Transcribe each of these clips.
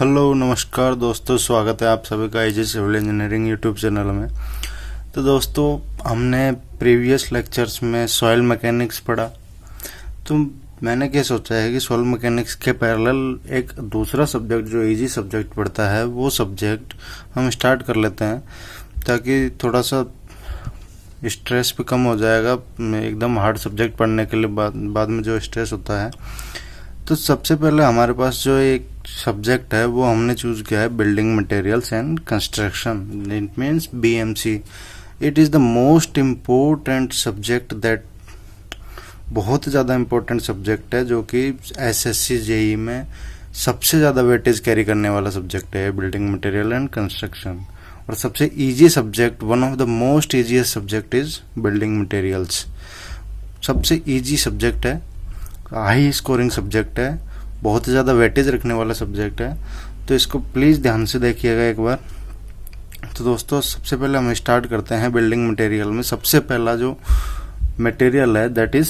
Hello नमस्कार दोस्तों, स्वागत है आप सभी का एजी सिविल इंजीनियरिंग यूट्यूब चैनल में। तो दोस्तों, हमने प्रीवियस लेक्चर्स में सॉइल मैकेनिक्स पढ़ा। तो मैंने क्या सोचा है कि सॉइल मैकेनिक्स के पैरेलल एक दूसरा सब्जेक्ट जो इजी सब्जेक्ट पढ़ता है वो सब्जेक्ट हम स्टार्ट कर लेते हैं, ताकि थोड़ा सा स्ट्रेस भी कम हो जाएगा। एकदम हार्ड सब्जेक्ट पढ़ने के लिए बाद में जो स्ट्रेस होता है। तो सबसे पहले हमारे पास जो एक सब्जेक्ट है वो हमने चूज किया है building materials and construction, it means BMC. It is the most important subject that, बहुत ज़्यादा इम्पोर्टेंट सब्जेक्ट है जो कि एसएससी जेई में सबसे ज़्यादा वेटेज कैरी करने वाला सब्जेक्ट है बिल्डिंग मटेरियल एंड कंस्ट्रक्शन। और सबसे easy subject, one of the most easiest subject is building materials. सबसे इजी सब्जेक्ट है, हाई स्कोरिंग सब्जेक्ट है, बहुत ज़्यादा वेटेज रखने वाला सब्जेक्ट है। तो इसको प्लीज़ ध्यान से देखिएगा एक बार। तो दोस्तों, सबसे पहले हम स्टार्ट करते हैं बिल्डिंग मटेरियल में। सबसे पहला जो मटेरियल है दैट इज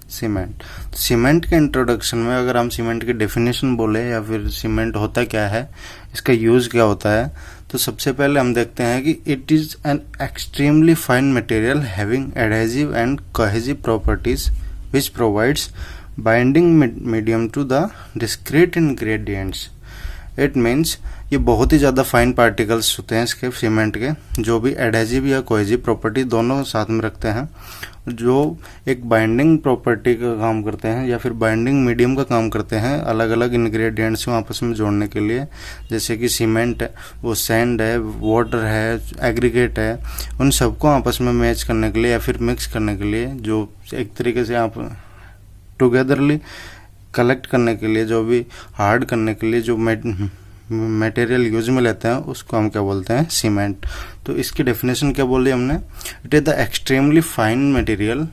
सीमेंट। सीमेंट के इंट्रोडक्शन में अगर हम सीमेंट की डेफिनेशन बोले या फिर सीमेंट होता क्या है, इसका यूज क्या होता है, तो सबसे पहले हम देखते हैं कि it is an extremely fine material having adhesive and cohesive properties which provides binding medium to the discrete ingredients. It means ये बहुत ही ज़्यादा फाइन पार्टिकल्स होते हैं इसके सीमेंट के, जो भी एडहेसिव या कोहेसिव प्रॉपर्टी दोनों साथ में रखते हैं, जो एक बाइंडिंग प्रॉपर्टी का काम करते हैं या फिर बाइंडिंग मीडियम का काम करते हैं अलग अलग इंग्रेडिएंट्स को आपस में जोड़ने के लिए। जैसे कि सीमेंट है, वो सैंड है, वाटर है, एग्रीगेट है, उन सबको आपस में मैच करने के लिए या फिर मिक्स करने के लिए, जो एक तरीके से आप टुगेदरली कलेक्ट करने के लिए, जो भी हार्ड करने के लिए जो मटेरियल यूज में लेते हैं उसको हम क्या बोलते हैं, सीमेंट। तो इसकी डेफिनेशन क्या बोली हमने, it is the extremely fine material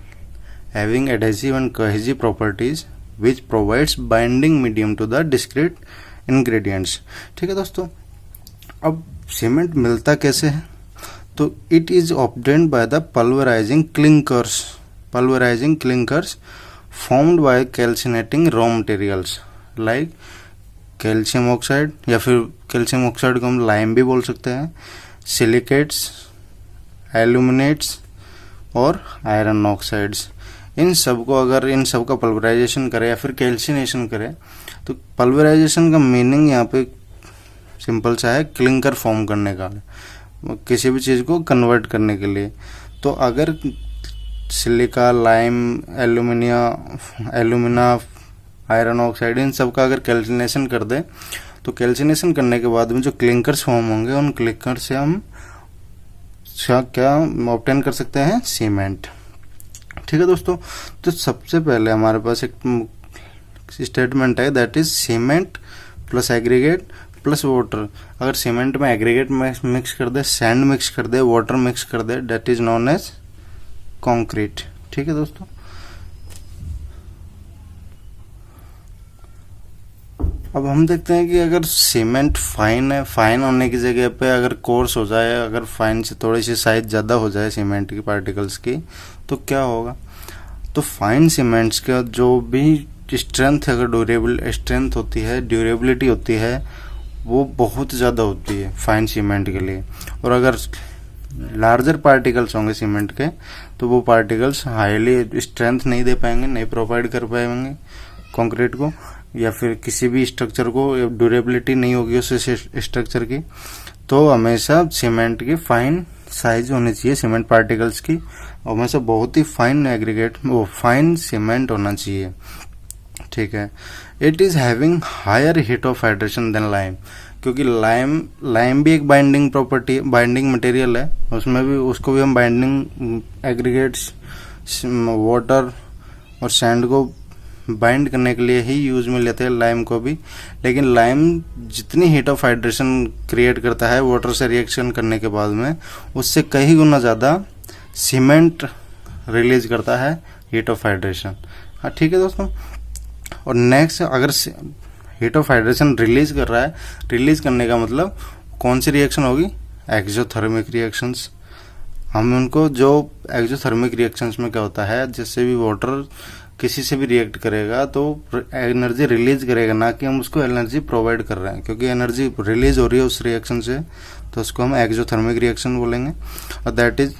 having adhesive and cohesive properties which provides binding medium to the discrete ingredients. ठीक है दोस्तों, अब सीमेंट मिलता कैसे है, तो it is obtained by the pulverising clinkers formed by calcinating raw materials like calcium oxide, या फिर कैल्शियम ऑक्साइड को हम लाइम भी बोल सकते हैं, सिलिकेट्स, एल्यूमिनेट्स और आयरन ऑक्साइड्स। इन सब को अगर इन सब का पल्वराइजेशन करें या फिर कैल्सिनेशन करें, तो पल्वराइजेशन का मीनिंग यहाँ पे सिंपल सा है, क्लिंकर फॉर्म करने का, किसी भी चीज़ को कन्वर्ट करने के लिए। तो अगर silica, lime, alumina, iron oxide, इन सब का अगर कैल्सिनेशन कर दे, तो कैल्सिनेशन करने के बाद में जो क्लिंकर्स फॉर्म होंगे, उन क्लिंकर से हम क्या ऑब्टेन कर सकते हैं, सीमेंट। ठीक है दोस्तों, तो सबसे पहले हमारे पास एक स्टेटमेंट है that is cement plus aggregate plus water. अगर सीमेंट में एग्रीगेट मिक्स कर दे, सैंड मिक्स कर दे, वाटर मिक्स कर दे, that is known as concrete. ठीक है दोस्तों, अब हम देखते हैं कि अगर सीमेंट फाइन है, फाइन होने की जगह पे अगर कोर्स हो जाए, अगर फाइन से थोड़ी सी साइज ज़्यादा हो जाए सीमेंट की पार्टिकल्स की, तो क्या होगा। तो फाइन सीमेंट्स का जो भी स्ट्रेंथ, अगर ड्यूरेबिलिटी होती है, वो बहुत ज़्यादा होती है फाइन सीमेंट के लिए। और अगर लार्जर पार्टिकल्स होंगे सीमेंट के, तो वो पार्टिकल्स हाईली स्ट्रेंथ नहीं दे पाएंगे, नहीं प्रोवाइड कर पाएंगे कंक्रीट को, या फिर किसी भी स्ट्रक्चर को ड्यूरेबिलिटी नहीं होगी उस स्ट्रक्चर की। तो हमेशा सीमेंट की फाइन साइज होनी चाहिए, सीमेंट पार्टिकल्स की हमेशा बहुत ही फाइन एग्रीगेट, वो फाइन सीमेंट होना चाहिए। ठीक है, it is having higher heat of hydration than lime, क्योंकि लाइम भी एक बाइंडिंग मटेरियल है, उसमें भी उसको भी हम बाइंडिंग एग्रीगेट्स, वाटर और सैंड को बाइंड करने के लिए ही यूज में लेते हैं लाइम को भी। लेकिन लाइम जितनी हीट ऑफ हाइड्रेशन क्रिएट करता है वाटर से रिएक्शन करने के बाद में, उससे कई गुना ज़्यादा सीमेंट रिलीज करता है हीट ऑफ हाइड्रेशन। हाँ ठीक है दोस्तों, और नेक्स्ट, अगर हीट ऑफ हाइड्रेशन रिलीज कर रहा है, रिलीज करने का मतलब कौन सी रिएक्शन होगी, एक्सोथर्मिक रिएक्शंस। हम उनको जो एक्सोथर्मिक रिएक्शंस में क्या होता है, जैसे भी वाटर किसी से भी रिएक्ट करेगा तो एनर्जी रिलीज करेगा, ना कि हम उसको एनर्जी प्रोवाइड कर रहे हैं, क्योंकि एनर्जी रिलीज हो रही है उस रिएक्शन से, तो उसको हम एक्सोथर्मिक रिएक्शन बोलेंगे। और दैट इज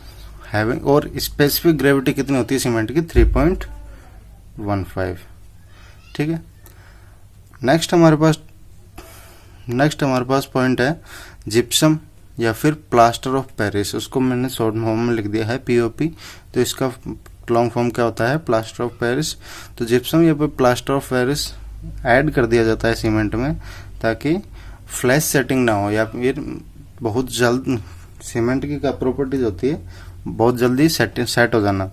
हैविंग, और स्पेसिफिक ग्रेविटी कितनी होती है सीमेंट की, 3.15। ठीक है। नेक्स्ट हमारे पास पॉइंट है जिप्सम या फिर प्लास्टर ऑफ पेरिस। उसको मैंने शॉर्ट फॉर्म में लिख दिया है पीओपी, तो इसका लॉन्ग फॉर्म क्या होता है, प्लास्टर ऑफ पेरिस। तो जिप्सम या फिर प्लास्टर ऑफ पेरिस ऐड कर दिया जाता है सीमेंट में, ताकि फ्लैश सेटिंग ना हो, या फिर बहुत जल्द, सीमेंट की क्या प्रॉपर्टीज होती है, बहुत जल्दी सेट हो जाना।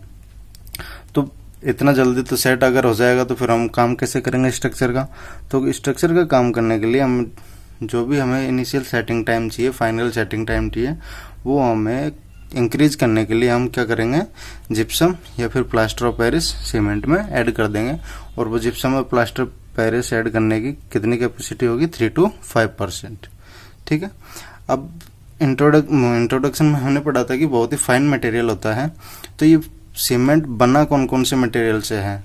तो इतना जल्दी तो सेट अगर हो जाएगा तो फिर हम काम कैसे करेंगे स्ट्रक्चर का। तो स्ट्रक्चर का काम करने के लिए हम जो भी हमें इनिशियल सेटिंग टाइम चाहिए, फाइनल सेटिंग टाइम चाहिए, वो हमें इंक्रीज करने के लिए हम क्या करेंगे, जिप्सम या फिर प्लास्टर ऑफ पेरिस सीमेंट में ऐड कर देंगे। और वो जिप्सम और प्लास्टर पेरिस ऐड करने की कितनी कैपेसिटी होगी, 3 to 5%। ठीक है। अब इंट्रोडक्शन में हमने पढ़ा था कि बहुत ही फाइन मटेरियल होता है। तो ये सीमेंट बना कौन कौन से मटेरियल से है,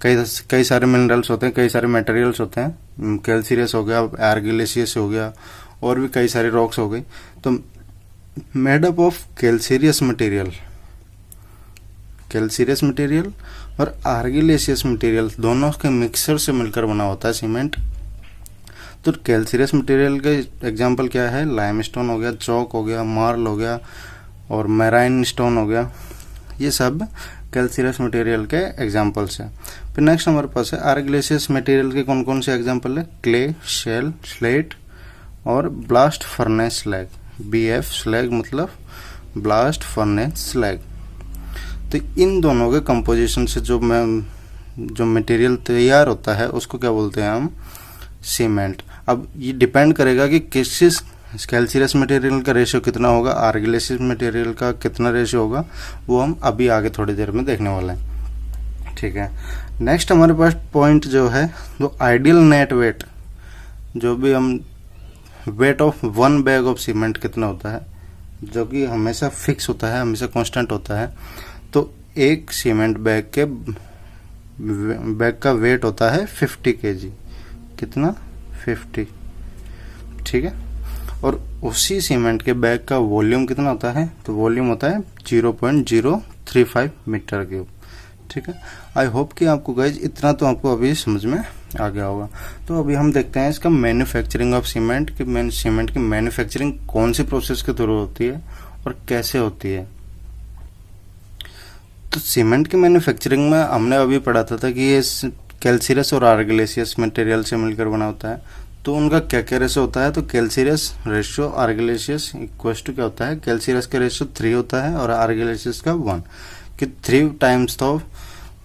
कई सारे मिनरल्स होते हैं, कई सारे मटेरियल्स होते हैं। कैल्सीरियस हो गया, आर्गिलेशियस हो गया, और भी कई सारी रॉक्स हो गई। तो made up of calcareous material और आर्गिलेशियस मटेरियल, दोनों के मिक्सर से मिलकर बना होता है सीमेंट। तो कैल्सीरियस मटेरियल का एग्जांपल क्या है, लाइमस्टोन हो गया, चौक हो गया, मार्ल हो गया, और मैराइन स्टोन हो गया। ये सब कैल्सीरियस मटेरियल के एग्जांपल्स हैं। फिर नेक्स्ट हमारे पास है आर्गिलेशियस मटेरियल के कौन कौन से एग्जांपल है, क्ले, शेल, स्लेट और blast furnace slag. BF slag मतलब ब्लास्ट फर्नेस स्लैग। तो इन दोनों के कंपोजिशन से जो मटेरियल तैयार होता है उसको क्या बोलते हैं हम, सीमेंट। अब ये डिपेंड करेगा कि किस कैल्सीरियस मटेरियल का रेशियो कितना होगा, आर्गिलेशियस मटेरियल का कितना रेशियो होगा, वो हम अभी आगे थोड़ी देर में देखने वाले हैं। ठीक है। नेक्स्ट हमारे पास पॉइंट जो है, जो आइडियल नेट वेट, जो भी हम weight of 1 bag of cement कितना होता है, जो कि हमेशा फिक्स होता है, हमेशा कांस्टेंट होता है। तो एक सीमेंट बैग का वेट होता है 50 kg। कितना, 50। ठीक है। और उसी सीमेंट के बैग का वॉल्यूम कितना होता है, तो वॉल्यूम होता है 0.035 मीटर क्यूब। ठीक है। आई होप कि आपको गाइज इतना तो आपको अभी समझ में आ गया होगा। तो अभी हम देखते हैं इसका मैन्युफैक्चरिंग ऑफ सीमेंट कि सीमेंट की मैन्युफैक्चरिंग कौन सी प्रोसेस के थ्रू होती है और कैसे होती है। तो सीमेंट की मैन्युफैक्चरिंग में हमने अभी पढ़ा था कि ये कैल्सीरियस और आर्गिलेशियस मटेरियल से मिलकर बना होता है। तो उनका क्या क्या रेशो होता है, तो कैल्सीरियस रेशियो आर्गिलेशियस इक्वल टू क्या होता है, कैल्सीरियस का रेशियो 3 होता है और आर्गिलेशियस का 1, कि 3 टाइम्स तो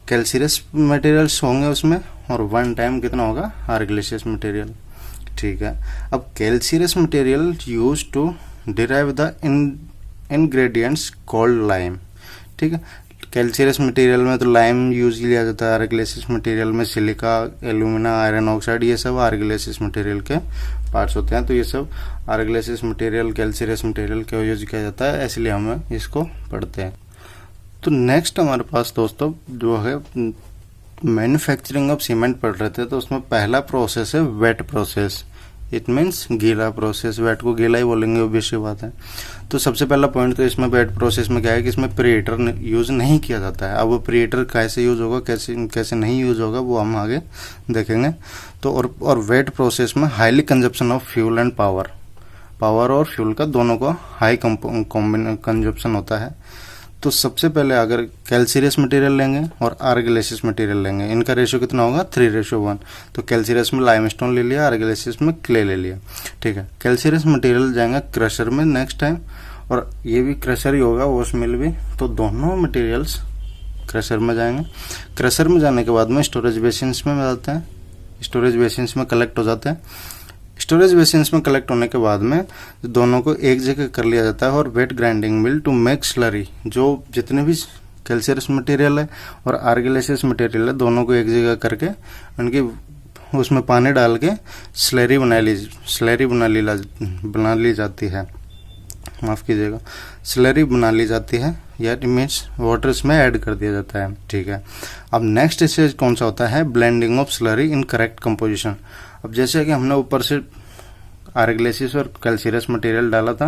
कैल्सीरियस मटेरियल्स होंगे उसमें और 1 टाइम कितना होगा, आर्गिलेशियस मटेरियल। ठीक है। अब calcareous material use to derive the ingredients called lime. ठीक है। कैल्सीरियस मटेरियल में तो लाइम यूज लिया जाता है, आर्गिलेशियस मटेरियल में सिलिका, एल्यूमिना, आयरन ऑक्साइड, ये सब आर्गिलेशियस मटेरियल के पार्ट्स होते हैं। तो ये सब आर्गिलेशियस मटेरियल कैल्सीरियस मटेरियल का यूज किया जाता है, इसलिए हम इसको पढ़ते हैं। तो नेक्स्ट हमारे पास दोस्तों जो है मैन्युफैक्चरिंग ऑफ सीमेंट पढ़ रहे थे, तो उसमें पहला प्रोसेस है वेट प्रोसेस। इट मीन्स गीला प्रोसेस, वेट को गीला ही बोलेंगे, ऑब्वियस बात है। तो सबसे पहला पॉइंट तो इसमें वेट प्रोसेस में क्या है कि इसमें प्रीहीटर यूज नहीं किया जाता है। अब वो प्रीहीटर कैसे यूज होगा, कैसे नहीं यूज होगा, वो हम आगे देखेंगे। तो और वेट प्रोसेस में highly consumption of fuel and power और फ्यूल का दोनों का हाई कंजप्शन होता है। तो सबसे पहले अगर कैल्सीरियस मटेरियल लेंगे और आर्गिलेशियस मटेरियल लेंगे, इनका रेशियो कितना होगा, 3:1। तो कैल्सीरियस में लाइमस्टोन ले लिया, आर्गिलेशियस में क्ले ले लिया। ठीक है। कैल्सीरियस मटेरियल जाएंगे क्रशर में नेक्स्ट टाइम, और ये भी क्रशर ही होगा, वॉश मिल भी। तो दोनों मटेरियल्स क्रशर में जाएंगे। क्रशर में जाने के बाद में स्टोरेज बेसिन्स में जाते हैं, स्टोरेज बेसिन्स में कलेक्ट हो जाते हैं। स्टोरेज बेसिन्स में कलेक्ट होने के बाद में दोनों को एक जगह कर लिया जाता है और wet grinding mill to make slurry. जो जितने भी कैल्सीरियस मटेरियल है और आर्गिलेशियस मटेरियल है, दोनों को एक जगह करके उनकी उसमें पानी डाल के स्लरी बना ली जाती है, माफ़ कीजिएगा, स्लरी बना ली जाती है। या मीन्स वाटर इसमें ऐड कर दिया जाता है। ठीक है, अब नेक्स्ट स्टेज कौन सा होता है, blending of slurry in correct composition. अब जैसे कि हमने ऊपर से आर्गलेसिस और कैल्सीरस मटेरियल डाला था,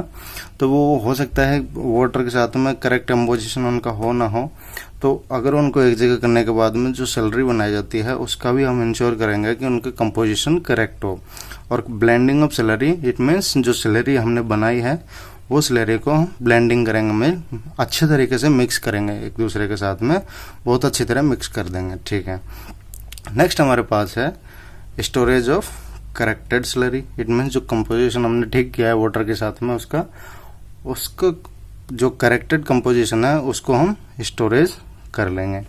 तो वो हो सकता है वाटर के साथ में करेक्ट कंपोजिशन उनका हो ना हो, तो अगर उनको एक जगह करने के बाद में जो स्लरी बनाई जाती है उसका भी हम इंश्योर करेंगे कि उनका कंपोजिशन करेक्ट हो। और blending of slurry it means जो स्लरी हमने बनाई है वो स्लरी को हम ब्लेंडिंग करेंगे, में अच्छे तरीके से मिक्स करेंगे, एक दूसरे के साथ में बहुत अच्छी तरह मिक्स कर देंगे। ठीक है, नेक्स्ट हमारे पास है storage of corrected slurry. It means जो कंपोजिशन हमने ठीक किया है वाटर के साथ में उसका जो करेक्टेड कंपोजिशन है उसको हम स्टोरेज कर लेंगे।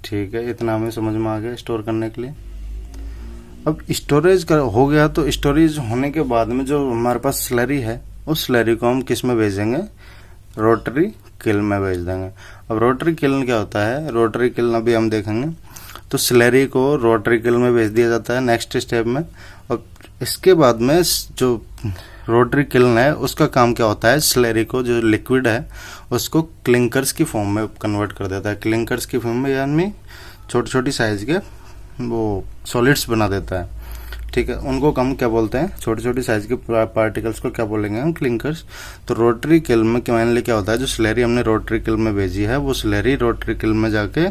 ठीक है, इतना हमें समझ में आ गया स्टोर करने के लिए। अब स्टोरेज हो गया, तो स्टोरेज होने के बाद में जो हमारे पास स्लरी है उस स्लरी को हम किस में भेजेंगे, रोटरी किल्न में भेज देंगे। अब रोटरी किल्न क्या होता है, रोटरी किल्न अभी हम देखेंगे। तो स्लरी को रोटरी किल्न में भेज दिया जाता है नेक्स्ट स्टेप में। और इसके बाद में जो रोटरी किल्न है उसका काम क्या होता है, स्लरी को जो लिक्विड है उसको क्लिंकर्स की फॉर्म में कन्वर्ट कर देता है। क्लिंकर्स की फॉर्म में यानी छोटी छोटी साइज के वो सॉलिड्स बना देता है। ठीक है, उनको हम क्या बोलते हैं, छोटी छोटी साइज के पार्टिकल्स को क्या बोलेंगे हम, क्लिंकर्स। तो रोटरी किल्न में मेनली क्या होता है, जो स्लरी हमने रोटरी किल्न में भेजी है वो स्लरी रोटरी किल्न में जाके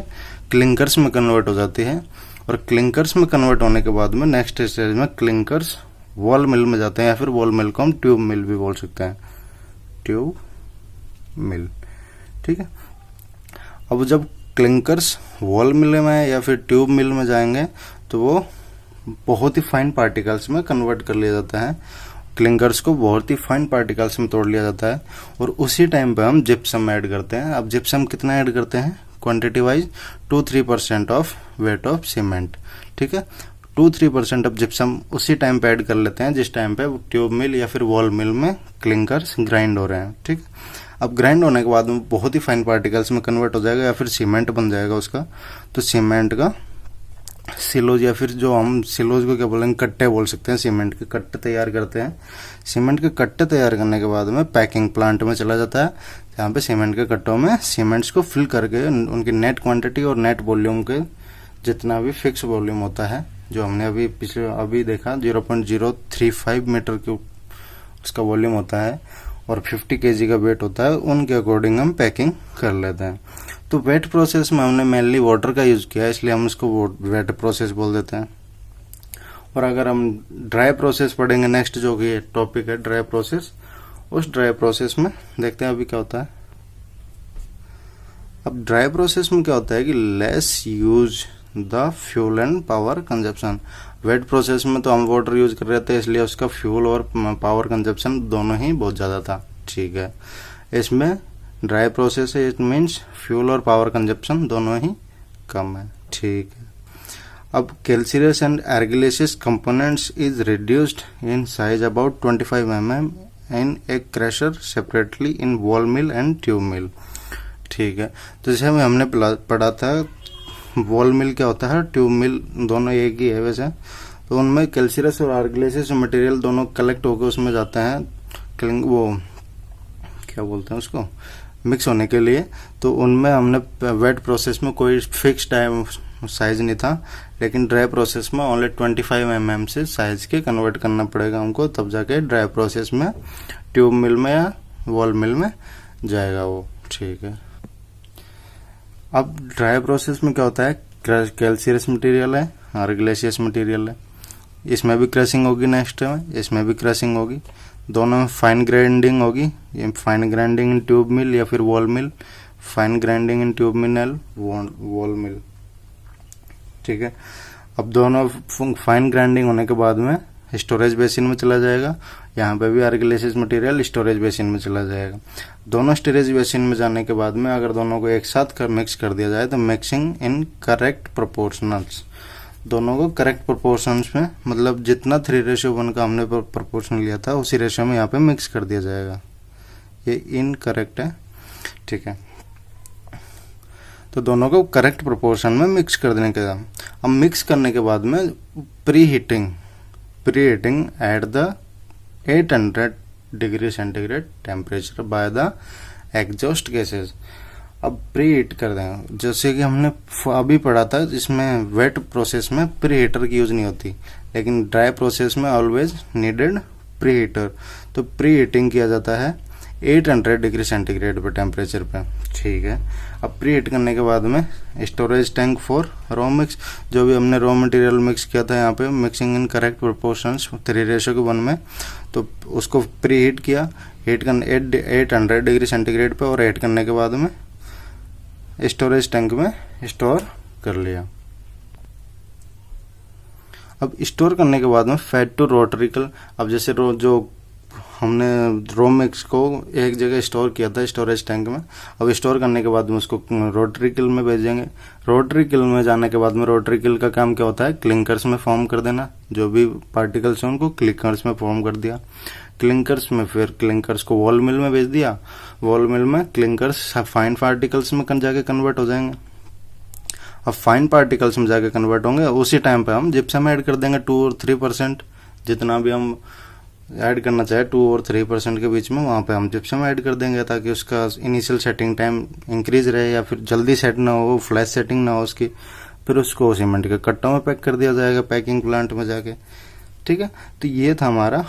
क्लिंकर्स में कन्वर्ट हो जाती है। और क्लिंकर्स में कन्वर्ट होने के बाद में नेक्स्ट स्टेज में क्लिंकर्स वॉल मिल में जाते हैं, या फिर वॉल मिल को हम ट्यूब मिल भी बोल सकते हैं, ट्यूब मिल। ठीक है, अब जब क्लिंकर्स वॉल मिल में या फिर ट्यूब मिल में जाएंगे तो वो बहुत ही फाइन पार्टिकल्स में कन्वर्ट कर लिया जाता है। क्लिंकर्स को बहुत ही फाइन पार्टिकल्स में तोड़ लिया जाता है और उसी टाइम पे हम जिप्सम ऐड करते हैं। अब जिप्सम कितना ऐड करते हैं, quantity wise 2-3% of weight of cement. ठीक है, 2-3% ऑफ जिप्सम उसी टाइम पे ऐड कर लेते हैं जिस टाइम पे ट्यूब मिल या फिर वॉल मिल में क्लिंकर्स ग्राइंड हो रहे हैं। ठीक, अब ग्राइंड होने के बाद में बहुत ही फाइन पार्टिकल्स में कन्वर्ट हो जाएगा या फिर सीमेंट बन जाएगा उसका। तो सीमेंट का सिलोज, या फिर जो हम सिलोज को क्या बोलेंगे, कट्टे बोल सकते हैं, सीमेंट के कट्टे तैयार करते हैं। सीमेंट के कट्टे तैयार करने के बाद में पैकिंग प्लांट में चला जाता है, जहाँ पे सीमेंट के कट्टों में सीमेंट्स को फिल करके उनकी नेट क्वांटिटी और नेट वॉल्यूम के जितना भी फिक्स वॉल्यूम होता है, जो हमने अभी देखा 0.035 मीटर क्यूब उसका वॉल्यूम होता है और 50 kg का वेट होता है, उनके अकॉर्डिंग हम पैकिंग कर लेते हैं। तो वेट प्रोसेस में हमने मेनली वाटर का यूज किया है, इसलिए हम इसको वेट प्रोसेस बोल देते हैं। और अगर हम ड्राई प्रोसेस पढ़ेंगे नेक्स्ट, जो कि टॉपिक है ड्राई प्रोसेस, उस ड्राई प्रोसेस में देखते हैं अभी क्या होता है। अब ड्राई प्रोसेस में क्या होता है कि less use the fuel and power consumption. Wet process में तो हम वाटर यूज कर रहे थे, इसलिए उसका फ्यूल और पावर कंजप्शन दोनों ही बहुत ज्यादा था। ठीक है, इसमें ड्राई प्रोसेस है, इट मीन्स फ्यूल और पावर कंजप्शन दोनों ही कम है। ठीक है, अब calcareous and argillaceous components is reduced in size about 25 mm in a crusher separately in ball mill and tube mill. ठीक है, तो जैसे हमने पढ़ा था वॉल मिल क्या होता है, ट्यूब मिल दोनों एक ही है वैसे। तो उनमें कैल्सीरस और आर्गिलेसियस मटेरियल दोनों कलेक्ट होकर उसमें जाते हैं, वो क्या बोलते हैं उसको, मिक्स होने के लिए। तो उनमें हमने वेट प्रोसेस में कोई फिक्स टाइम साइज नहीं था, लेकिन ड्राई प्रोसेस में ओनली 25 mm से साइज के कन्वर्ट करना पड़ेगा हमको, तब जाके ड्राई प्रोसेस में ट्यूब मिल में या वॉल मिल में जाएगा वो। ठीक है, अब ड्राई प्रोसेस में क्या होता है, कैल्सीरस मटेरियल है, आर्गिलेसियस मटेरियल है, इसमें भी क्रशिंग होगी नेक्स्ट में, इसमें भी क्रशिंग होगी, दोनों में फाइन ग्राइंडिंग होगी। ये fine grinding in tube mill या फिर ball mill, fine grinding in tube mill and ball mill. ठीक है, अब दोनों फाइन ग्राइंडिंग होने के बाद में स्टोरेज बेसिन में चला जाएगा। यहाँ पे भी आर्गिलेसियस मटेरियल स्टोरेज बेसिन में चला जाएगा। दोनों स्टोरेज बेसिन में जाने के बाद में अगर दोनों को एक साथ मिक्स कर दिया जाए तो मिक्सिंग इन करेक्ट प्रोपोर्शनल्स, दोनों को करेक्ट प्रोपोर्शंस में, मतलब जितना 3:1 का हमने प्रोपोर्शन लिया था उसी रेशियो में यहाँ पे मिक्स कर दिया जाएगा। ये इनकरेक्ट है। ठीक है, तो दोनों को करेक्ट प्रोपोर्शन में मिक्स कर देने के बाद, अब मिक्स करने के बाद में pre heating at the 800 degree centigrade temperature by the exhaust gases. अब प्री हीट कर देंगे, जैसे कि हमने अभी पढ़ा था, इसमें वेट प्रोसेस में प्री हीटर की यूज नहीं होती, लेकिन ड्राई प्रोसेस में ऑलवेज नीडेड प्री हीटर। तो प्री हीटिंग किया जाता है 800 डिग्री सेंटीग्रेड पे टेम्परेचर पे, ठीक है। अब प्री हीट करने के बाद में storage tank for raw mix, जो भी हमने रॉ मटेरियल मिक्स किया था यहाँ पे मिक्सिंग इन करेक्ट प्रोपोर्शंस 3:1 में, तो उसको प्री हीट किया, हीट करने 800 डिग्री सेंटीग्रेड पे, और हीट करने के बाद में स्टोरेज टैंक में स्टोर कर लिया। अब स्टोर करने के बाद में फेड टू रोटरिकल। अब जैसे जो हमने रो मिक्स को एक जगह स्टोर किया था स्टोरेज टैंक में, अब स्टोर करने के बाद में उसको रोटरिकल में भेजेंगे। रोटरिकल में जाने के बाद में रोटरिकल का काम क्या होता है, क्लिंकर्स में फॉर्म कर देना, जो भी पार्टिकल्स हैं उनको क्लिंकर्स में फॉर्म कर दिया। क्लिंकर्स में फिर क्लिंकर्स को वॉल मिल में भेज दिया, वॉल मिल में क्लिंकर्स फाइन पार्टिकल्स में जाके कन्वर्ट हो जाएंगे। अब फाइन पार्टिकल्स में जाके कन्वर्ट होंगे, उसी टाइम पे हम जिप्सम ऐड कर देंगे 2 और 3%, जितना भी हम ऐड करना चाहे 2 और 3% के बीच में, वहाँ पे हम जिप्सम ऐड कर देंगे ताकि उसका इनिशियल सेटिंग टाइम इंक्रीज रहे, या फिर जल्दी सेट ना हो, फ्लैश सेटिंग ना हो उसकी। फिर उसको सीमेंट के कट्टों में पैक कर दिया जाएगा पैकिंग प्लांट में जाके, ठीक है। तो ये था हमारा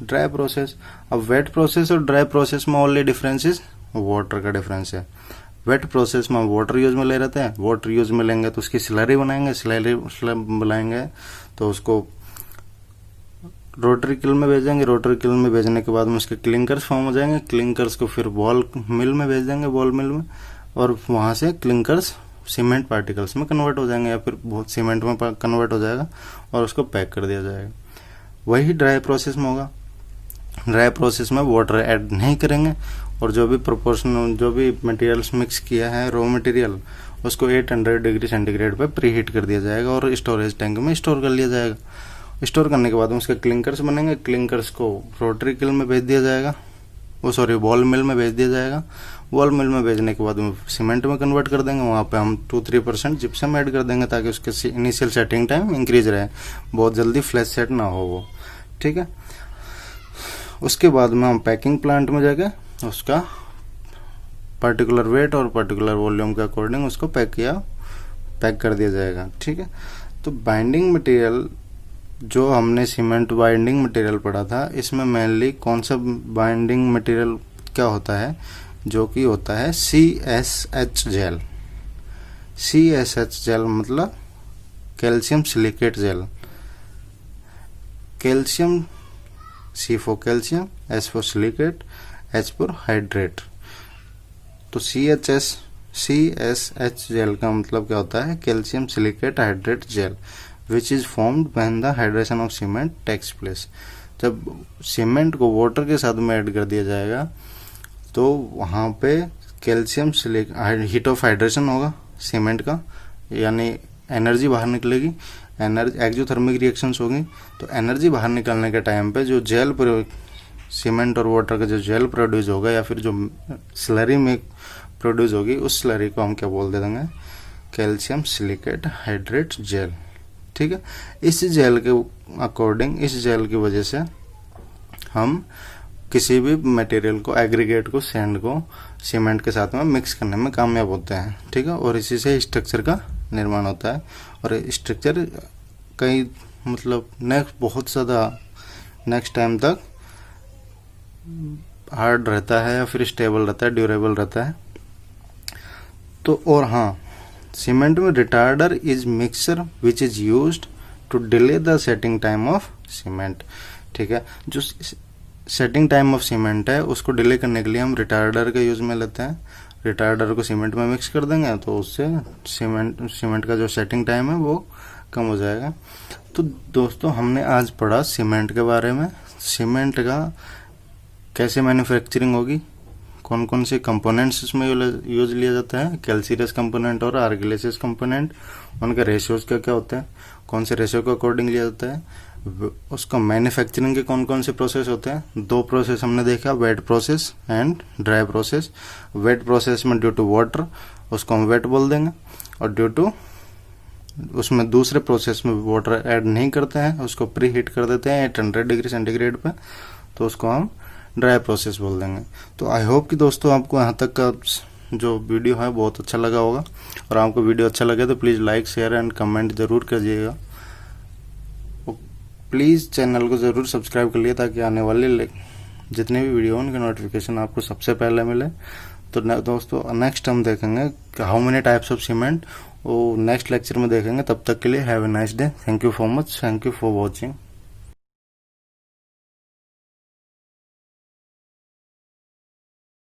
ड्राई प्रोसेस। अब वेट प्रोसेस और ड्राई प्रोसेस में ओनली डिफरेंस इज वाटर का डिफरेंस है। वेट प्रोसेस में वाटर यूज में ले रहते हैं, वाटर यूज में लेंगे तो उसकी स्लरी बनाएंगे, स्लरी बनाएंगे तो उसको रोटरी किल में भेजेंगे, रोटरी किल में भेजने के बाद में उसके क्लिंकर्स फॉर्म हो जाएंगे, क्लिंकर्स को फिर बॉल मिल में भेज देंगे, बॉल मिल में, और वहां से क्लिंकर्स सीमेंट पार्टिकल्स में कन्वर्ट हो जाएंगे, या फिर बहुत सीमेंट में कन्वर्ट हो जाएगा और उसको पैक कर दिया जाएगा। वही ड्राई प्रोसेस में होगा। ड्राई प्रोसेस में वाटर ऐड नहीं करेंगे, और जो भी प्रोपोर्शन, जो भी मटेरियल्स मिक्स किया है रॉ मटेरियल, उसको 800 डिग्री सेंटीग्रेड पे प्री हीट कर दिया जाएगा और स्टोरेज टैंक में स्टोर कर लिया जाएगा। स्टोर करने के बाद उसके क्लिंकर्स बनेंगे, क्लिंकर्स को रोटरी किल में भेज दिया जाएगा, बॉल मिल में भेज दिया जाएगा। बॉल मिल में भेजने के बाद में सीमेंट में कन्वर्ट कर देंगे, वहाँ पे हम 2-3% जिप्सम ऐड कर देंगे ताकि उसके इनिशियल सेटिंग टाइम इंक्रीज रहे, बहुत जल्दी फ्लैश सेट ना हो वो, ठीक है। उसके बाद में हम पैकिंग प्लांट में जाके उसका पर्टिकुलर वेट और पर्टिकुलर वॉल्यूम के अकॉर्डिंग उसको पैक कर दिया जाएगा, ठीक है। तो बाइंडिंग मटेरियल, जो हमने सीमेंट बाइंडिंग मटेरियल पढ़ा था, इसमें मेनली कौन सा बाइंडिंग मटेरियल क्या होता है, जो कि होता है CSH जेल। CSH जेल मतलब calcium silicate gel. Calcium, C for calcium, S for silicate, H for hydrate. तो CSH जेल का मतलब क्या होता है, calcium silicate hydrate gel, which is formed when the hydration of cement takes place। जब cement को water के साथ में ऐड कर दिया जाएगा तो वहाँ पे कैल्शियम हीट ऑफ हाइड्रेशन होगा सीमेंट का, यानी एनर्जी बाहर निकलेगी, एक्सोथर्मिक रिएक्शंस होगी। तो एनर्जी बाहर निकलने के टाइम पे जो जेल सीमेंट और वाटर का जो जेल प्रोड्यूस होगा, या फिर जो स्लरी में प्रोड्यूस होगी, उस स्लरी को हम क्या बोल देंगे, कैल्शियम सिलिकेट हाइड्रेट जेल, ठीक है। इस जेल के अकॉर्डिंग, इस जेल की वजह से हम किसी भी मटेरियल को, एग्रीगेट को, सैंड को सीमेंट के साथ में मिक्स करने में कामयाब होते हैं, ठीक है। और इसी से स्ट्रक्चर का निर्माण होता है, और स्ट्रक्चर कई मतलब बहुत ज़्यादा नेक्स्ट टाइम तक हार्ड रहता है, या फिर स्टेबल रहता है, ड्यूरेबल रहता है। तो और हाँ, सीमेंट में retarder is mixture which is used to delay the setting time of cement, ठीक है। जो सेटिंग टाइम ऑफ सीमेंट है उसको डिले करने के लिए हम रिटार्डर का यूज में लेते हैं। रिटार्डर को सीमेंट में मिक्स कर देंगे तो उससे सीमेंट का जो सेटिंग टाइम है वो कम हो जाएगा। तो दोस्तों, हमने आज पढ़ा सीमेंट के बारे में, सीमेंट का कैसे मैन्युफैक्चरिंग होगी, कौन कौन से कंपोनेंट्स इसमें यूज लिया जाता है, कैल्सीरियस कंपोनेंट और आर्गिलेसियस कंपोनेंट, उनका रेशियोज क्या क्या होता है, कौन से रेशियो के अकॉर्डिंग लिया जाता है, उसका मैन्युफैक्चरिंग के कौन कौन से प्रोसेस होते हैं। 2 प्रोसेस हमने देखा, wet process and dry process. Wet process में ड्यू टू वाटर उसको हम वेट बोल देंगे, और ड्यू टू उसमें दूसरे प्रोसेस में वाटर ऐड नहीं करते हैं, उसको प्री हीट कर देते हैं 800 डिग्री सेंटीग्रेड पे, तो उसको हम ड्राई प्रोसेस बोल देंगे। तो आई होप कि दोस्तों आपको यहाँ तक का जो वीडियो है बहुत अच्छा लगा होगा, और आपको वीडियो अच्छा लगे तो please like share and comment ज़रूर करिएगा। प्लीज़ चैनल को ज़रूर सब्सक्राइब कर लिए ताकि आने वाले जितने भी वीडियो उनके नोटिफिकेशन आपको सबसे पहले मिले। तो दोस्तों नेक्स्ट हम देखेंगे how many types of cement, वो नेक्स्ट लेक्चर में देखेंगे। तब तक के लिए have a nice day. Thank you so much, thank you for watching.